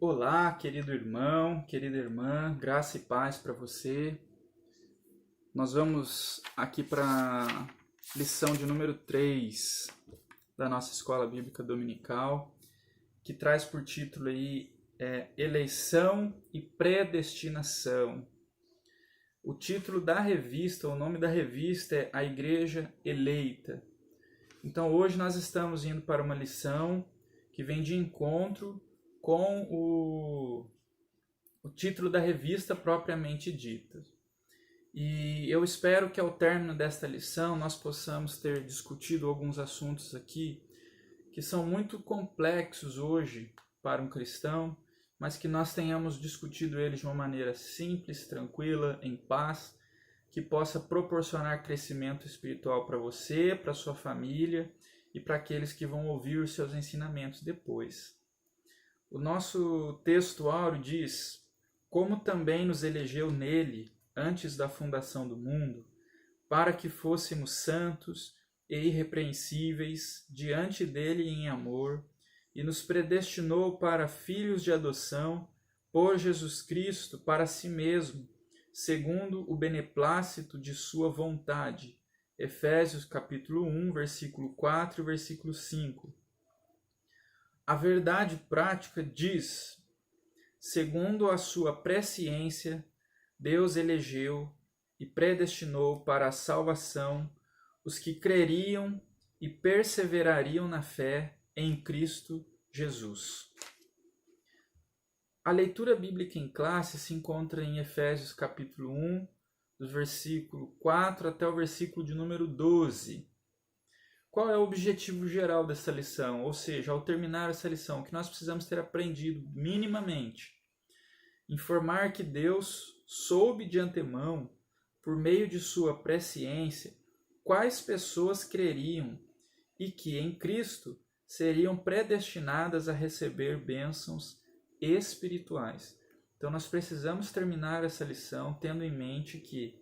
Olá, querido irmão, querida irmã, graça e paz para você. Nós vamos aqui para a lição de número 3 da nossa Escola Bíblica Dominical, que traz por título aí Eleição e Predestinação. O título da revista, o nome da revista é A Igreja Eleita. Então hoje nós estamos indo para uma lição que vem de encontro com o título da revista propriamente dita. E eu espero que ao término desta lição nós possamos ter discutido alguns assuntos aqui que são muito complexos hoje para um cristão, mas que nós tenhamos discutido eles de uma maneira simples, tranquila, em paz, que possa proporcionar crescimento espiritual para você, para sua família e para aqueles que vão ouvir os seus ensinamentos depois. O nosso texto áureo diz: como também nos elegeu nele antes da fundação do mundo, para que fôssemos santos e irrepreensíveis diante dele em amor, e nos predestinou para filhos de adoção por Jesus Cristo para si mesmo, segundo o beneplácito de sua vontade. Efésios capítulo 1, versículo 4 e versículo 5. A verdade prática diz: segundo a sua presciência, Deus elegeu e predestinou para a salvação os que creriam e perseverariam na fé em Cristo Jesus. A leitura bíblica em classe se encontra em Efésios capítulo 1, do versículo 4 até o versículo de número 12. Qual é o objetivo geral dessa lição? Ou seja, ao terminar essa lição, o que nós precisamos ter aprendido minimamente? Informar que Deus soube de antemão, por meio de sua presciência, quais pessoas creriam e que em Cristo seriam predestinadas a receber bênçãos espirituais. Então nós precisamos terminar essa lição tendo em mente que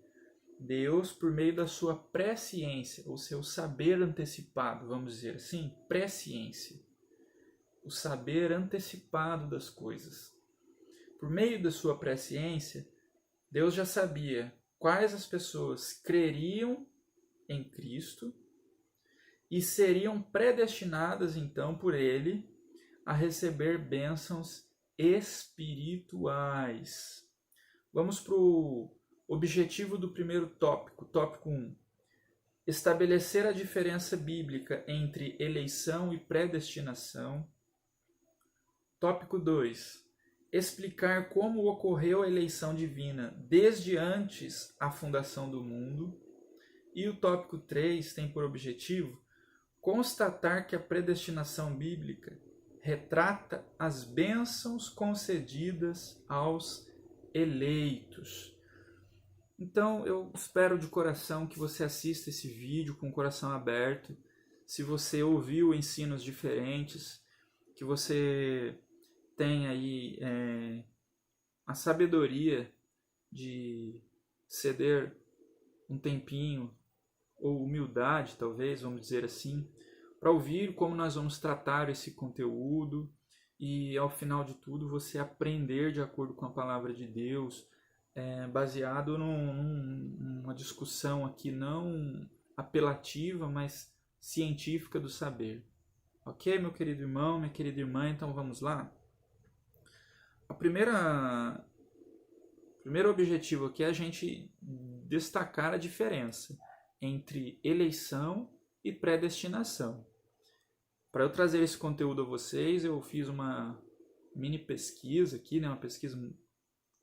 Deus, por meio da sua presciência, o seu saber antecipado, vamos dizer assim, presciência, o saber antecipado das coisas. Por meio da sua presciência, Deus já sabia quais as pessoas creriam em Cristo e seriam predestinadas, então, por Ele a receber bênçãos espirituais. Vamos para o objetivo do primeiro tópico, tópico 1. Estabelecer a diferença bíblica entre eleição e predestinação. Tópico 2. Explicar como ocorreu a eleição divina desde antes a fundação do mundo. E o tópico 3 tem por objetivo constatar que a predestinação bíblica retrata as bênçãos concedidas aos eleitos. Então, eu espero de coração que você assista esse vídeo com o coração aberto. Se você ouviu ensinos diferentes, que você tenha aí a sabedoria de ceder um tempinho, ou humildade, talvez, vamos dizer assim, para ouvir como nós vamos tratar esse conteúdo e, ao final de tudo, você aprender de acordo com a palavra de Deus, baseado numa discussão aqui não apelativa, mas científica do saber. Ok, meu querido irmão, minha querida irmã? Então vamos lá? O primeiro objetivo aqui é a gente destacar a diferença entre eleição e predestinação. Para eu trazer esse conteúdo a vocês, eu fiz uma mini pesquisa aqui, uma pesquisa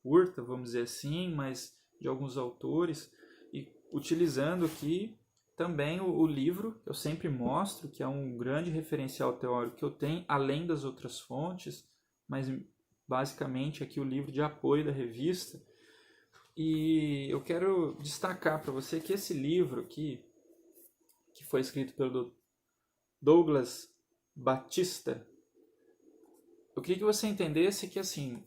curta, vamos dizer assim, mas de alguns autores, e utilizando aqui também o livro, que eu sempre mostro, que é um grande referencial teórico que eu tenho, além das outras fontes, mas basicamente aqui o livro de apoio da revista. E eu quero destacar para você que esse livro aqui, que foi escrito pelo Douglas Batista, eu queria que você entendesse que assim,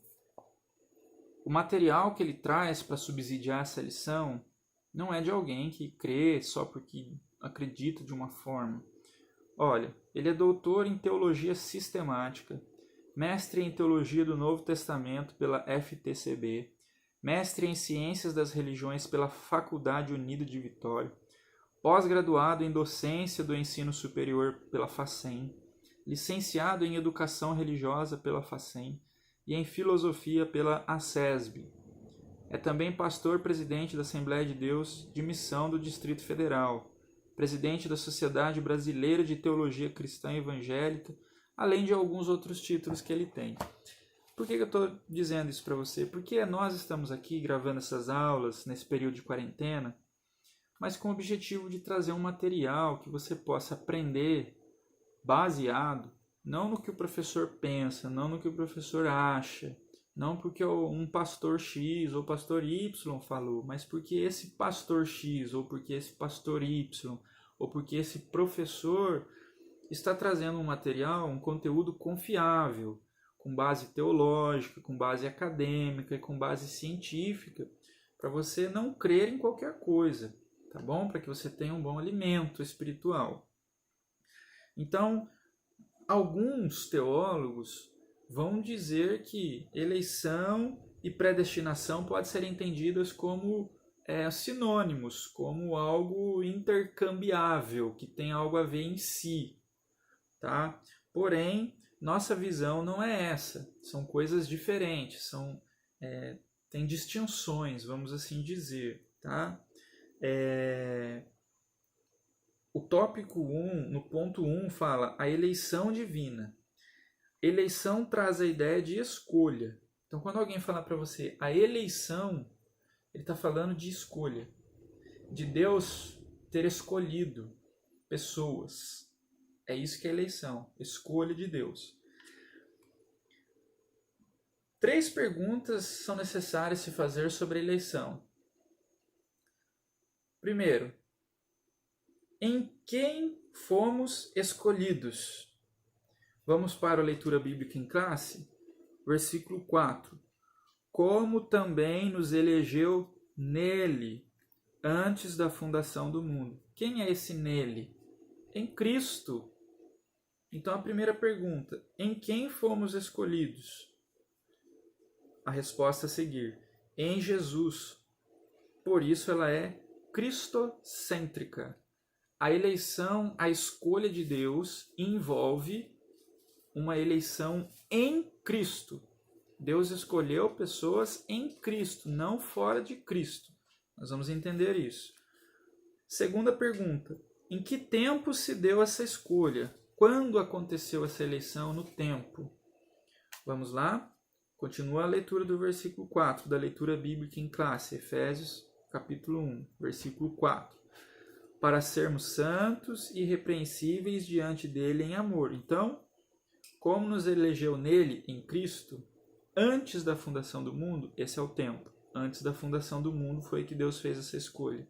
o material que ele traz para subsidiar essa lição não é de alguém que crê só porque acredita de uma forma. Olha, ele é doutor em teologia sistemática, mestre em Teologia do Novo Testamento pela FTCB, mestre em Ciências das Religiões pela Faculdade Unida de Vitória, pós-graduado em Docência do Ensino Superior pela FACEM, licenciado em Educação Religiosa pela FACEM e em Filosofia pela ACESB. É também pastor-presidente da Assembleia de Deus de Missão do Distrito Federal, presidente da Sociedade Brasileira de Teologia Cristã Evangélica, além de alguns outros títulos que ele tem. Por que eu estou dizendo isso para você? Porque nós estamos aqui gravando essas aulas nesse período de quarentena, mas com o objetivo de trazer um material que você possa aprender baseado não no que o professor pensa, não no que o professor acha, não porque um pastor X ou pastor Y falou, mas porque esse pastor X ou porque esse pastor Y ou porque esse professor está trazendo um material, um conteúdo confiável, com base teológica, com base acadêmica e com base científica, para você não crer em qualquer coisa, tá bom? Para que você tenha um bom alimento espiritual. Então, alguns teólogos vão dizer que eleição e predestinação podem ser entendidas como sinônimos, como algo intercambiável, que tem algo a ver em si, tá? Porém, nossa visão não é essa, são coisas diferentes, tem distinções, vamos assim dizer, tá? O tópico 1, no ponto 1, fala a eleição divina. Eleição traz a ideia de escolha. Então, quando alguém falar para você a eleição, ele está falando de escolha, de Deus ter escolhido pessoas. É isso que é eleição, escolha de Deus. 3 perguntas são necessárias se fazer sobre a eleição. Primeiro, em quem fomos escolhidos? Vamos para a leitura bíblica em classe? Versículo 4. Como também nos elegeu nele, antes da fundação do mundo. Quem é esse nele? Em Cristo. Então a primeira pergunta, em quem fomos escolhidos? A resposta a seguir, em Jesus. Por isso ela é cristocêntrica. A eleição, a escolha de Deus envolve uma eleição em Cristo. Deus escolheu pessoas em Cristo, não fora de Cristo. Nós vamos entender isso. Segunda pergunta, em que tempo se deu essa escolha? Quando aconteceu essa eleição no tempo? Vamos lá? Continua a leitura do versículo 4, da leitura bíblica em classe, Efésios capítulo 1, versículo 4. Para sermos santos e irrepreensíveis diante dele em amor. Então, como nos elegeu nele, em Cristo, antes da fundação do mundo, esse é o tempo. Antes da fundação do mundo foi que Deus fez essa escolha.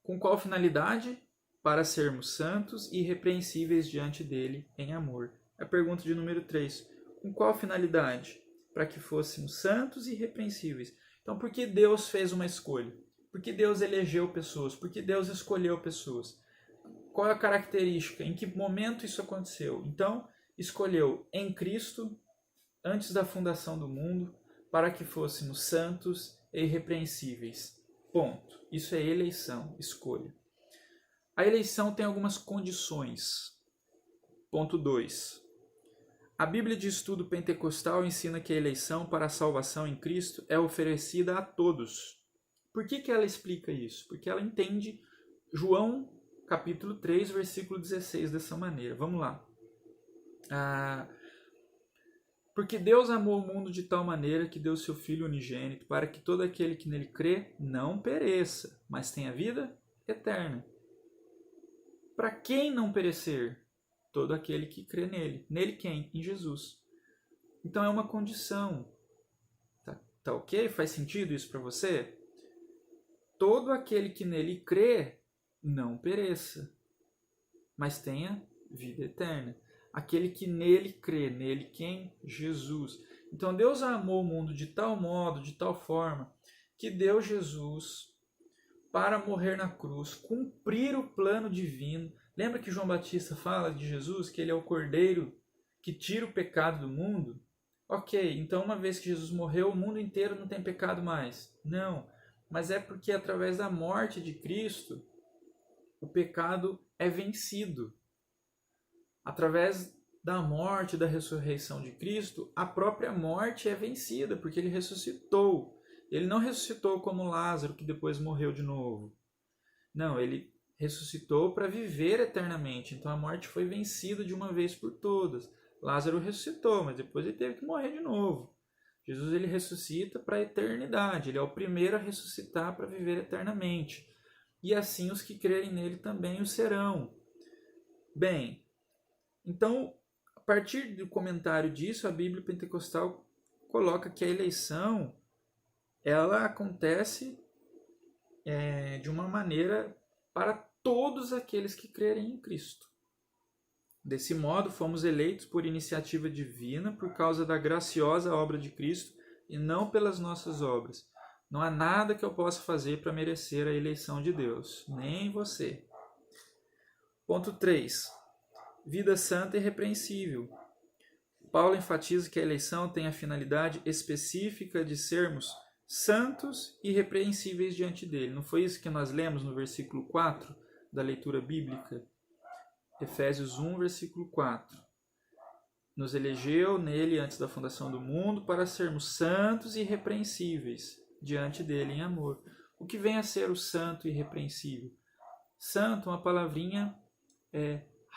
Com qual finalidade? Para sermos santos e irrepreensíveis diante dele em amor. A pergunta de número 3. Com qual finalidade? Para que fôssemos santos e irrepreensíveis. Então, por que Deus fez uma escolha? Por que Deus elegeu pessoas? Por que Deus escolheu pessoas? Qual é a característica? Em que momento isso aconteceu? Então, escolheu em Cristo, antes da fundação do mundo, para que fôssemos santos e irrepreensíveis. Ponto. Isso é eleição, escolha. A eleição tem algumas condições. Ponto 2. A Bíblia de Estudo Pentecostal ensina que a eleição para a salvação em Cristo é oferecida a todos. Por que ela explica isso? Porque ela entende João capítulo 3, versículo 16 dessa maneira. Vamos lá. Porque Deus amou o mundo de tal maneira que deu seu Filho unigênito para que todo aquele que nele crê não pereça, mas tenha vida eterna. Para quem não perecer? Todo aquele que crê nele. Nele quem? Em Jesus. Então é uma condição. Tá ok? Faz sentido isso para você? Todo aquele que nele crê não pereça, mas tenha vida eterna. Aquele que nele crê, nele quem? Jesus. Então Deus amou o mundo de tal modo, de tal forma, que deu Jesus para morrer na cruz, cumprir o plano divino. Lembra que João Batista fala de Jesus, que ele é o Cordeiro que tira o pecado do mundo, ok, então uma vez que Jesus morreu, o mundo inteiro não tem pecado mais. Não, mas é porque através da morte de Cristo, o pecado é vencido. Através da morte, da ressurreição de Cristo, a própria morte é vencida, porque ele ressuscitou. Ele não ressuscitou como Lázaro, que depois morreu de novo. Não, ele ressuscitou para viver eternamente. Então a morte foi vencida de uma vez por todas. Lázaro ressuscitou, mas depois ele teve que morrer de novo. Jesus ele ressuscita para a eternidade. Ele é o primeiro a ressuscitar para viver eternamente. E assim os que crerem nele também o serão. Bem, então, a partir do comentário disso, a Bíblia Pentecostal coloca que a eleição ela acontece de uma maneira para todos aqueles que crerem em Cristo. Desse modo, fomos eleitos por iniciativa divina por causa da graciosa obra de Cristo e não pelas nossas obras. Não há nada que eu possa fazer para merecer a eleição de Deus, nem você. Ponto 3. Vida santa e irrepreensível. Paulo enfatiza que a eleição tem a finalidade específica de sermos santos e irrepreensíveis diante dele. Não foi isso que nós lemos no versículo 4 da leitura bíblica? Efésios 1, versículo 4. Nos elegeu nele antes da fundação do mundo para sermos santos e irrepreensíveis diante dele em amor. O que vem a ser o santo e irrepreensível? Santo, uma palavrinha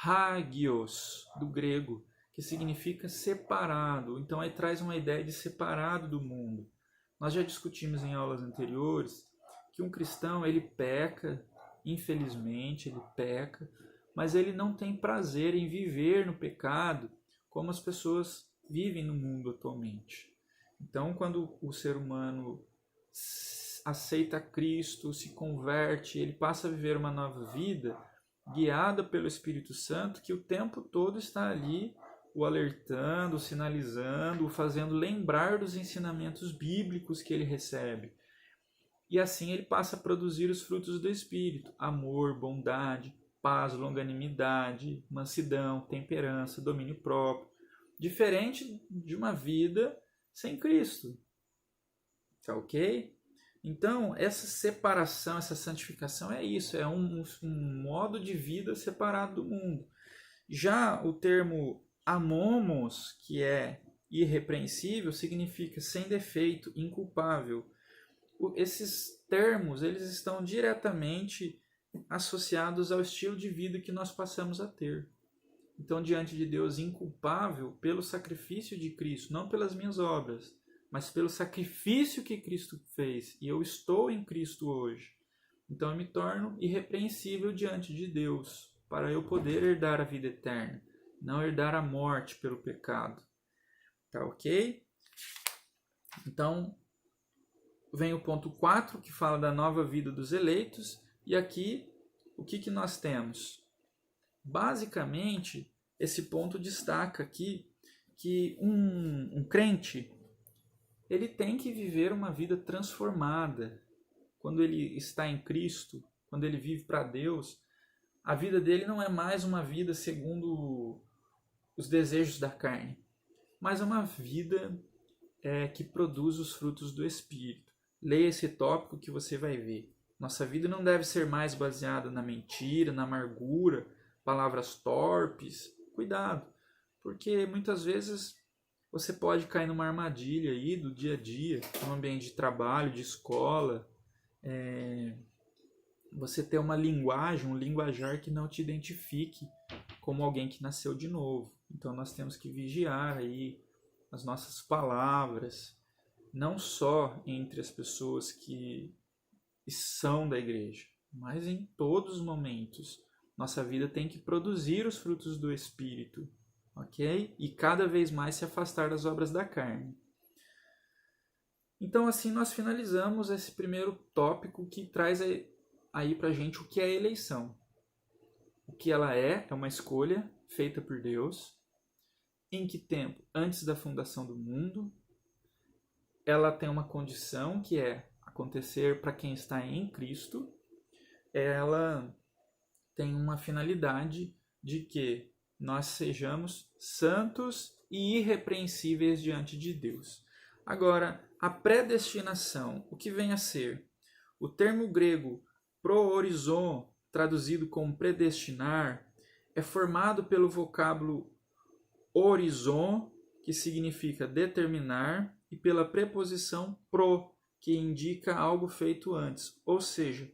hagios, do grego, que significa separado. Então aí traz uma ideia de separado do mundo. Nós já discutimos em aulas anteriores que um cristão ele peca, infelizmente ele peca, mas ele não tem prazer em viver no pecado como as pessoas vivem no mundo atualmente. Então quando o ser humano aceita Cristo, se converte, ele passa a viver uma nova vida, guiada pelo Espírito Santo, que o tempo todo está ali o alertando, o sinalizando, o fazendo lembrar dos ensinamentos bíblicos que ele recebe. E assim ele passa a produzir os frutos do Espírito: amor, bondade, paz, longanimidade, mansidão, temperança, domínio próprio. Diferente de uma vida sem Cristo. Tá ok? Então, essa separação, essa santificação é isso, é um modo de vida separado do mundo. Já o termo amomos, que é irrepreensível, significa sem defeito, inculpável. Esses termos, eles estão diretamente associados ao estilo de vida que nós passamos a ter. Então, diante de Deus, inculpável pelo sacrifício de Cristo, não pelas minhas obras, mas pelo sacrifício que Cristo fez, e eu estou em Cristo hoje. Então eu me torno irrepreensível diante de Deus, para eu poder herdar a vida eterna, não herdar a morte pelo pecado. Tá ok? Então, vem o ponto 4, que fala da nova vida dos eleitos, e aqui, o que nós temos? Basicamente, esse ponto destaca aqui que um crente, ele tem que viver uma vida transformada. Quando ele está em Cristo, quando ele vive para Deus, a vida dele não é mais uma vida segundo os desejos da carne, mas é uma vida que produz os frutos do Espírito. Leia esse tópico que você vai ver. Nossa vida não deve ser mais baseada na mentira, na amargura, palavras torpes. Cuidado, porque muitas vezes você pode cair numa armadilha aí do dia a dia, no ambiente de trabalho, de escola. Você ter uma linguagem, um linguajar que não te identifique como alguém que nasceu de novo. Então nós temos que vigiar aí as nossas palavras, não só entre as pessoas que são da igreja, mas em todos os momentos. Nossa vida tem que produzir os frutos do Espírito. Ok? E cada vez mais se afastar das obras da carne. Então assim nós finalizamos esse primeiro tópico, que traz aí pra gente o que é eleição. O que ela é uma escolha feita por Deus. Em que tempo? Antes da fundação do mundo. Ela tem uma condição, que é acontecer para quem está em Cristo. Ela tem uma finalidade de que nós sejamos santos e irrepreensíveis diante de Deus. Agora, a predestinação, o que vem a ser? O termo grego proorizo, traduzido como predestinar, é formado pelo vocábulo horizon, que significa determinar, e pela preposição pro, que indica algo feito antes. Ou seja,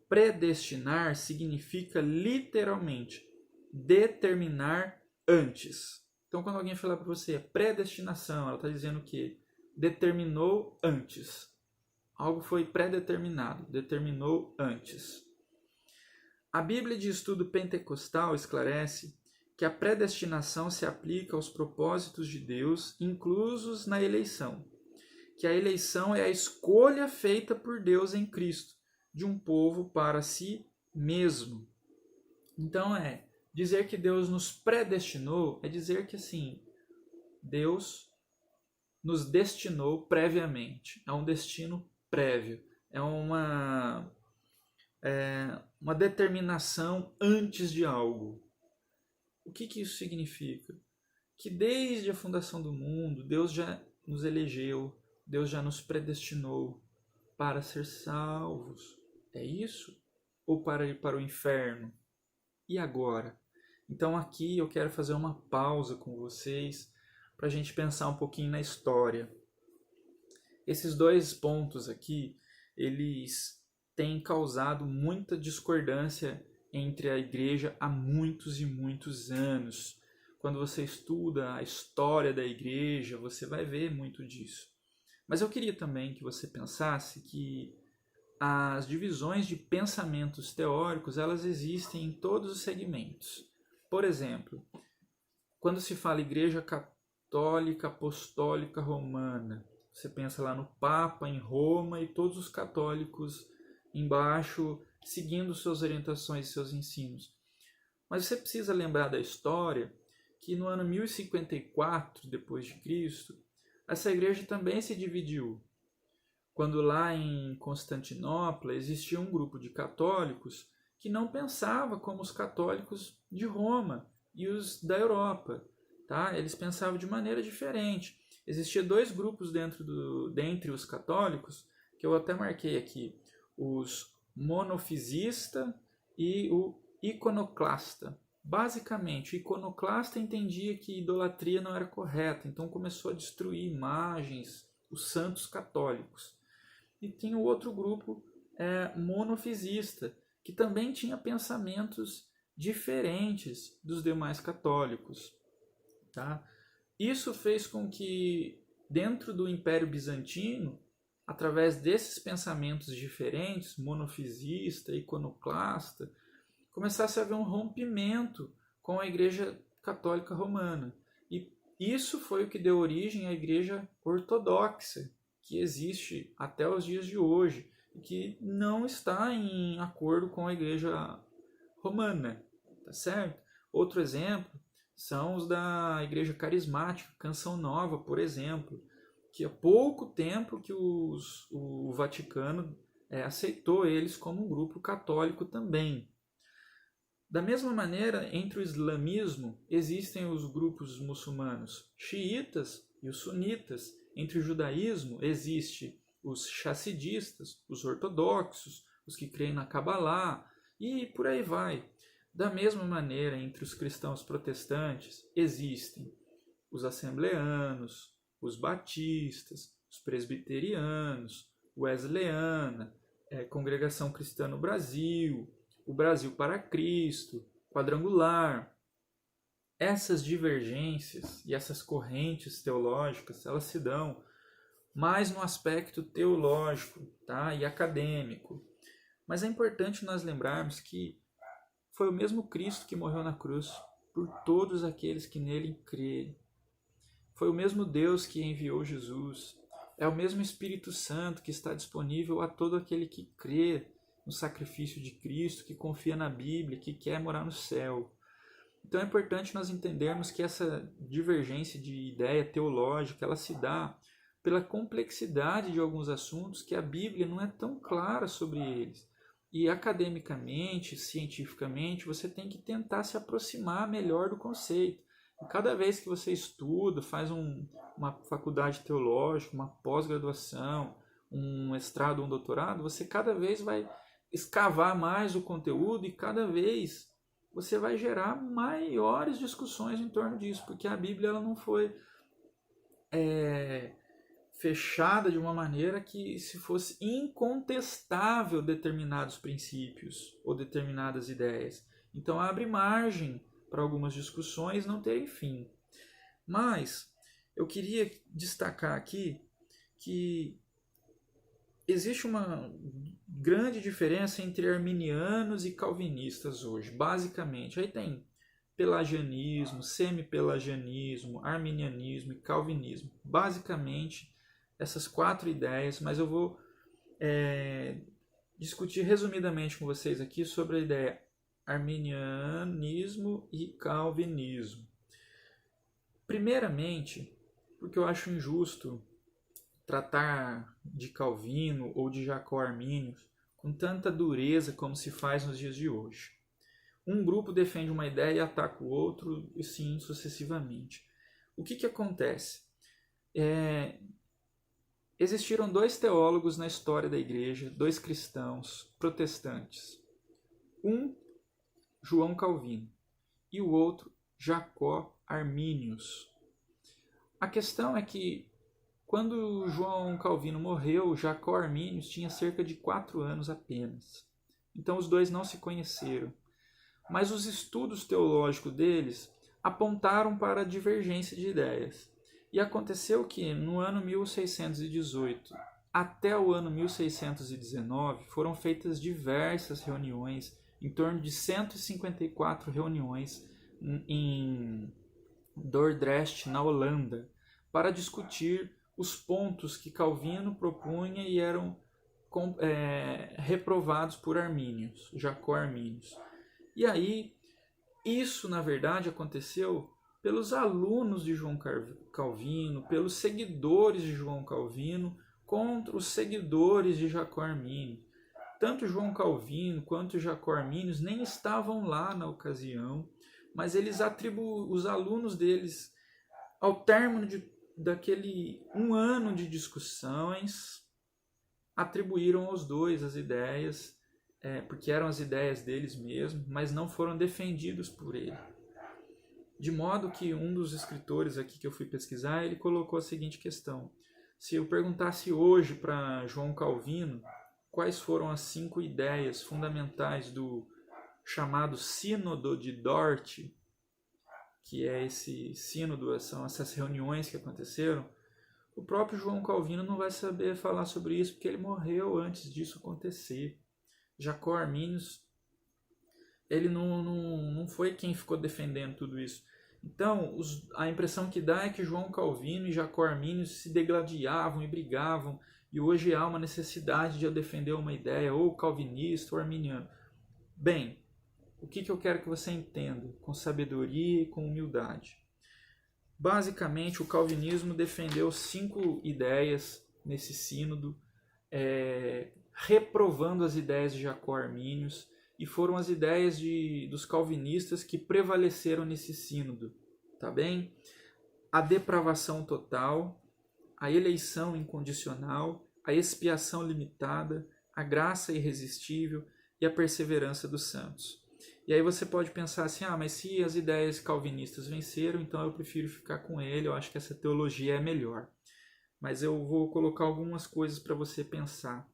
predestinar significa literalmente determinar antes. Então, quando alguém falar para você predestinação, ela está dizendo que determinou antes. Algo foi pré-determinado, determinou antes. A Bíblia de Estudo Pentecostal esclarece que a predestinação se aplica aos propósitos de Deus inclusos na eleição. Que a eleição é a escolha feita por Deus em Cristo de um povo para si mesmo. Então dizer que Deus nos predestinou é dizer que assim, Deus nos destinou previamente. É um destino prévio. É uma determinação antes de algo. O que isso significa? Que desde a fundação do mundo, Deus já nos elegeu, Deus já nos predestinou para ser salvos. É isso? Ou para ir para o inferno? E agora? Então aqui eu quero fazer uma pausa com vocês para a gente pensar um pouquinho na história. Esses dois pontos aqui, eles têm causado muita discordância entre a igreja há muitos e muitos anos. Quando você estuda a história da igreja, você vai ver muito disso. Mas eu queria também que você pensasse que as divisões de pensamentos teóricos, elas existem em todos os segmentos. Por exemplo, quando se fala Igreja Católica Apostólica Romana, você pensa lá no Papa em Roma e todos os católicos embaixo seguindo suas orientações e seus ensinos. Mas você precisa lembrar da história que no ano 1054 depois de Cristo, essa igreja também se dividiu. Quando lá em Constantinopla existia um grupo de católicos que não pensava como os católicos de Roma e os da Europa, tá? Eles pensavam de maneira diferente. Existiam dois grupos dentre os católicos, que eu até marquei aqui, os monofisista e o iconoclasta. Basicamente, o iconoclasta entendia que idolatria não era correta, então começou a destruir imagens, os santos católicos. E tinha o outro grupo monofisista, que também tinha pensamentos diferentes dos demais católicos. Tá? Isso fez com que, dentro do Império Bizantino, através desses pensamentos diferentes, monofisista, iconoclasta, começasse a haver um rompimento com a Igreja Católica Romana. E isso foi o que deu origem à Igreja Ortodoxa, que existe até os dias de hoje, e que não está em acordo com a Igreja Romana, tá certo? Outro exemplo são os da Igreja Carismática, Canção Nova, por exemplo, que há pouco tempo que o Vaticano aceitou eles como um grupo católico também. Da mesma maneira, entre o islamismo existem os grupos muçulmanos xiitas e os sunitas. Entre o judaísmo existe os chassidistas, os ortodoxos, os que creem na Cabalá e por aí vai. Da mesma maneira, entre os cristãos protestantes existem os assembleanos, os batistas, os presbiterianos, Wesleyana, Congregação Cristã no Brasil, o Brasil para Cristo, Quadrangular. Essas divergências e essas correntes teológicas, elas se dão mais no aspecto teológico, tá? E acadêmico. Mas é importante nós lembrarmos que foi o mesmo Cristo que morreu na cruz por todos aqueles que nele crêem. Foi o mesmo Deus que enviou Jesus. É o mesmo Espírito Santo que está disponível a todo aquele que crê no sacrifício de Cristo, que confia na Bíblia, que quer morar no céu. Então é importante nós entendermos que essa divergência de ideia teológica, ela se dá pela complexidade de alguns assuntos que a Bíblia não é tão clara sobre eles. E academicamente, cientificamente, você tem que tentar se aproximar melhor do conceito. E cada vez que você estuda, faz uma faculdade teológica, uma pós-graduação, um mestrado, um doutorado, você cada vez vai escavar mais o conteúdo e cada vez você vai gerar maiores discussões em torno disso, porque a Bíblia ela não foi fechada de uma maneira que se fosse incontestável determinados princípios ou determinadas ideias. Então abre margem para algumas discussões não terem fim. Mas eu queria destacar aqui que existe uma grande diferença entre arminianos e calvinistas hoje, basicamente. Aí tem pelagianismo, semi-pelagianismo, arminianismo e calvinismo. Basicamente, essas 4 ideias, mas eu vou discutir resumidamente com vocês aqui sobre a ideia arminianismo e calvinismo. Primeiramente, porque eu acho injusto tratar de Calvino ou de Jacó Arminius com tanta dureza como se faz nos dias de hoje. Um grupo defende uma ideia e ataca o outro, e sim sucessivamente. O que acontece? Existiram 2 teólogos na história da igreja, 2 cristãos protestantes. Um, João Calvino, e o outro, Jacó Arminius. A questão é que quando João Calvino morreu, Jacó Arminius tinha cerca de 4 anos apenas. Então os dois não se conheceram. Mas os estudos teológicos deles apontaram para a divergência de ideias. E aconteceu que no ano 1618 até o ano 1619 foram feitas diversas reuniões, em torno de 154 reuniões em Dordrecht, na Holanda, para discutir os pontos que Calvino propunha e eram reprovados por Arminius, Jacó Arminius. E aí, isso na verdade aconteceu pelos alunos de João Calvino, pelos seguidores de João Calvino, contra os seguidores de Jacó Arminius. Tanto João Calvino quanto Jacó Arminius nem estavam lá na ocasião, mas eles os alunos deles, ao término daquele 1 ano de discussões, atribuíram aos dois as ideias, porque eram as ideias deles mesmos, mas não foram defendidos por ele. De modo que um dos escritores aqui que eu fui pesquisar, ele colocou a seguinte questão: se eu perguntasse hoje para João Calvino quais foram as 5 ideias fundamentais do chamado Sínodo de Dort, que é esse sínodo, são essas reuniões que aconteceram, o próprio João Calvino não vai saber falar sobre isso, porque ele morreu antes disso acontecer. Jacó Arminius, ele não foi quem ficou defendendo tudo isso. Então, a impressão que dá é que João Calvino e Jacó Arminius se degladiavam e brigavam, e hoje há uma necessidade de eu defender uma ideia, ou calvinista ou arminiano. Bem, o que eu quero que você entenda, com sabedoria e com humildade? Basicamente, o calvinismo defendeu 5 ideias nesse sínodo, reprovando as ideias de Jacó Arminius, e foram as ideias dos calvinistas que prevaleceram nesse sínodo, tá bem? A depravação total, a eleição incondicional, a expiação limitada, a graça irresistível e a perseverança dos santos. E aí você pode pensar assim, mas se as ideias calvinistas venceram, então eu prefiro ficar com ele, eu acho que essa teologia é melhor. Mas eu vou colocar algumas coisas para você pensar.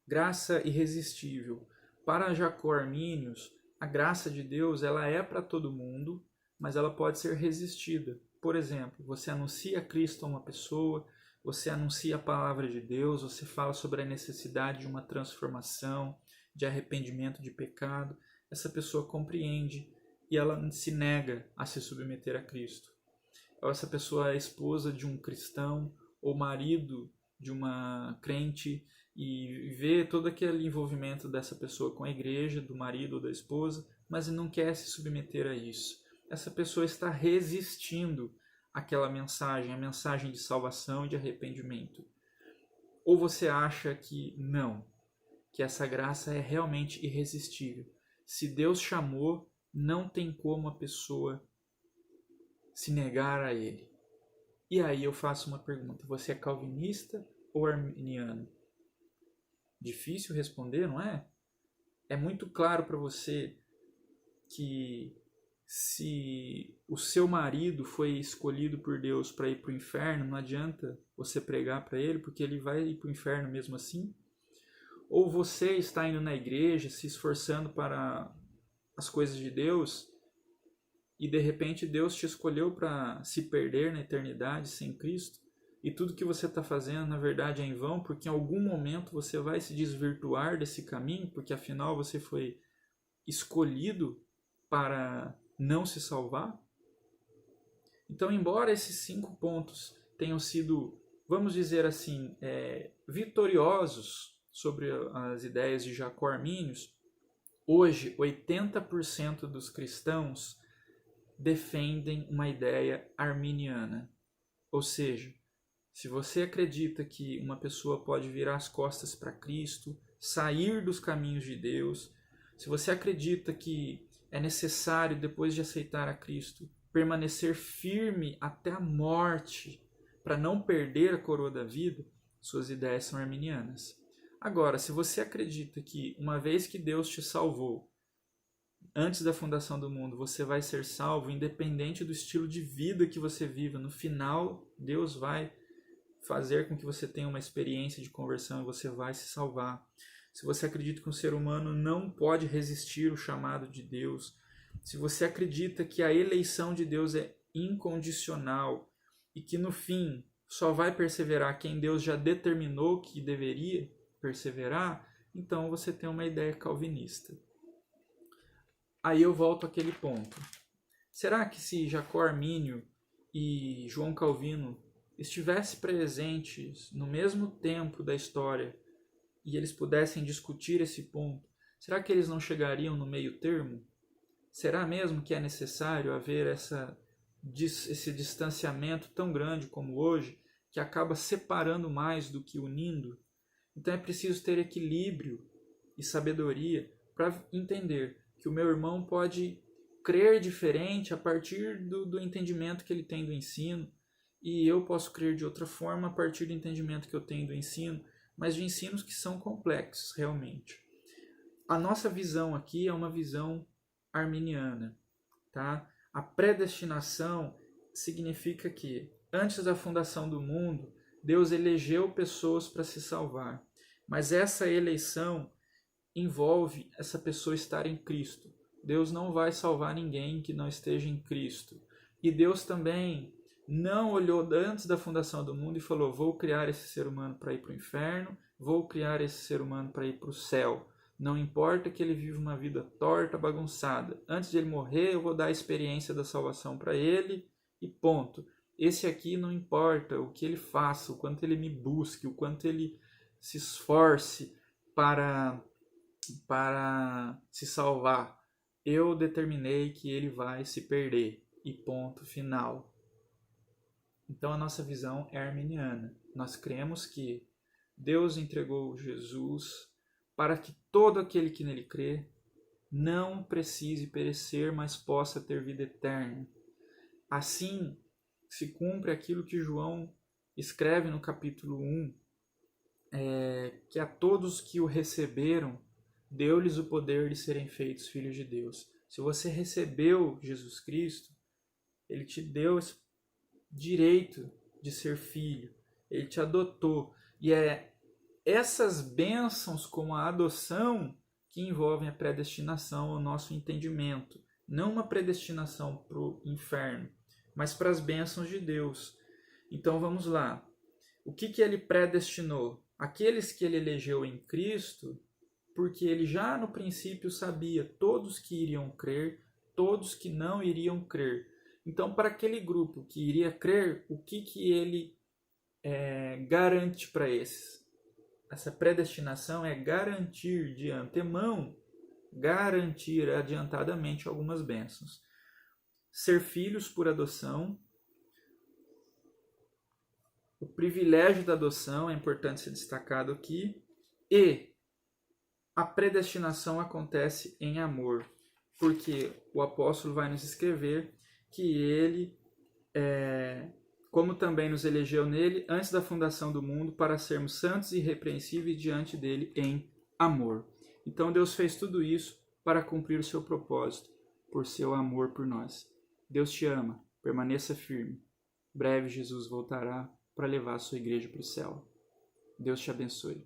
Graça irresistível. Para Jacó Arminius, a graça de Deus ela é para todo mundo, mas ela pode ser resistida. Por exemplo, você anuncia Cristo a uma pessoa, você anuncia a palavra de Deus, você fala sobre a necessidade de uma transformação, de arrependimento de pecado. Essa pessoa compreende e ela se nega a se submeter a Cristo. Ou essa pessoa é esposa de um cristão ou marido de uma crente e vê todo aquele envolvimento dessa pessoa com a igreja, do marido ou da esposa, mas não quer se submeter a isso. Essa pessoa está resistindo àquela mensagem, a mensagem de salvação e de arrependimento. Ou você acha que não, que essa graça é realmente irresistível. Se Deus chamou, não tem como a pessoa se negar a Ele. E aí eu faço uma pergunta: você é calvinista ou arminiano? Difícil responder, não é? É muito claro para você que se o seu marido foi escolhido por Deus para ir para o inferno, não adianta você pregar para ele, porque ele vai ir para o inferno mesmo assim. Ou você está indo na igreja, se esforçando para as coisas de Deus, e de repente Deus te escolheu para se perder na eternidade sem Cristo, e tudo que você está fazendo na verdade é em vão, porque em algum momento você vai se desvirtuar desse caminho, porque afinal você foi escolhido para não se salvar. Então, embora esses 5 pontos tenham sido, vamos dizer assim, vitoriosos sobre as ideias de Jacó Arminius, hoje 80% dos cristãos defendem uma ideia arminiana. Ou seja, se você acredita que uma pessoa pode virar as costas para Cristo, sair dos caminhos de Deus, se você acredita que é necessário, depois de aceitar a Cristo, permanecer firme até a morte para não perder a coroa da vida, suas ideias são arminianas. Agora, se você acredita que uma vez que Deus te salvou, antes da fundação do mundo, você vai ser salvo, independente do estilo de vida que você viva, no final, Deus vai fazer com que você tenha uma experiência de conversão e você vai se salvar. Se você acredita que um ser humano não pode resistir ao chamado de Deus, se você acredita que a eleição de Deus é incondicional e que no fim só vai perseverar quem Deus já determinou que deveria perseverar, então você tem uma ideia calvinista. Aí eu volto àquele ponto. Será que se Jacó Armínio e João Calvino estivessem presentes no mesmo tempo da história e eles pudessem discutir esse ponto, será que eles não chegariam no meio termo? Será mesmo que é necessário haver esse distanciamento tão grande como hoje, que acaba separando mais do que unindo? Então é preciso ter equilíbrio e sabedoria para entender que o meu irmão pode crer diferente a partir do entendimento que ele tem do ensino, e eu posso crer de outra forma a partir do entendimento que eu tenho do ensino, mas de ensinos que são complexos realmente. A nossa visão aqui é uma visão arminiana, tá? A predestinação significa que antes da fundação do mundo, Deus elegeu pessoas para se salvar, mas essa eleição envolve essa pessoa estar em Cristo. Deus não vai salvar ninguém que não esteja em Cristo. E Deus também não olhou antes da fundação do mundo e falou: vou criar esse ser humano para ir para o inferno, vou criar esse ser humano para ir para o céu. Não importa que ele viva uma vida torta, bagunçada. Antes de ele morrer, eu vou dar a experiência da salvação para ele e ponto. Esse aqui não importa o que ele faça, o quanto ele me busque, o quanto ele se esforce para se salvar. Eu determinei que ele vai se perder e ponto final. Então a nossa visão é arminiana. Nós cremos que Deus entregou Jesus para que todo aquele que nele crê não precise perecer, mas possa ter vida eterna. Assim se cumpre aquilo que João escreve no capítulo 1, que a todos que o receberam, deu-lhes o poder de serem feitos filhos de Deus. Se você recebeu Jesus Cristo, ele te deu esse direito de ser filho. Ele te adotou. E é essas bênçãos como a adoção que envolvem a predestinação ao nosso entendimento. Não uma predestinação para o inferno, mas para as bênçãos de Deus. Então vamos lá. O que ele predestinou? Aqueles que ele elegeu em Cristo, porque ele já no princípio sabia todos que iriam crer, todos que não iriam crer. Então, para aquele grupo que iria crer, o que ele garante para esses? Essa predestinação é garantir de antemão, garantir adiantadamente algumas bênçãos. Ser filhos por adoção. O privilégio da adoção é importante ser destacado aqui. E a predestinação acontece em amor, porque o apóstolo vai nos escrever que ele, como também nos elegeu nele, antes da fundação do mundo, para sermos santos e irrepreensíveis diante dele em amor. Então Deus fez tudo isso para cumprir o seu propósito, por seu amor por nós. Deus te ama, permaneça firme. Breve Jesus voltará para levar a sua igreja para o céu. Deus te abençoe.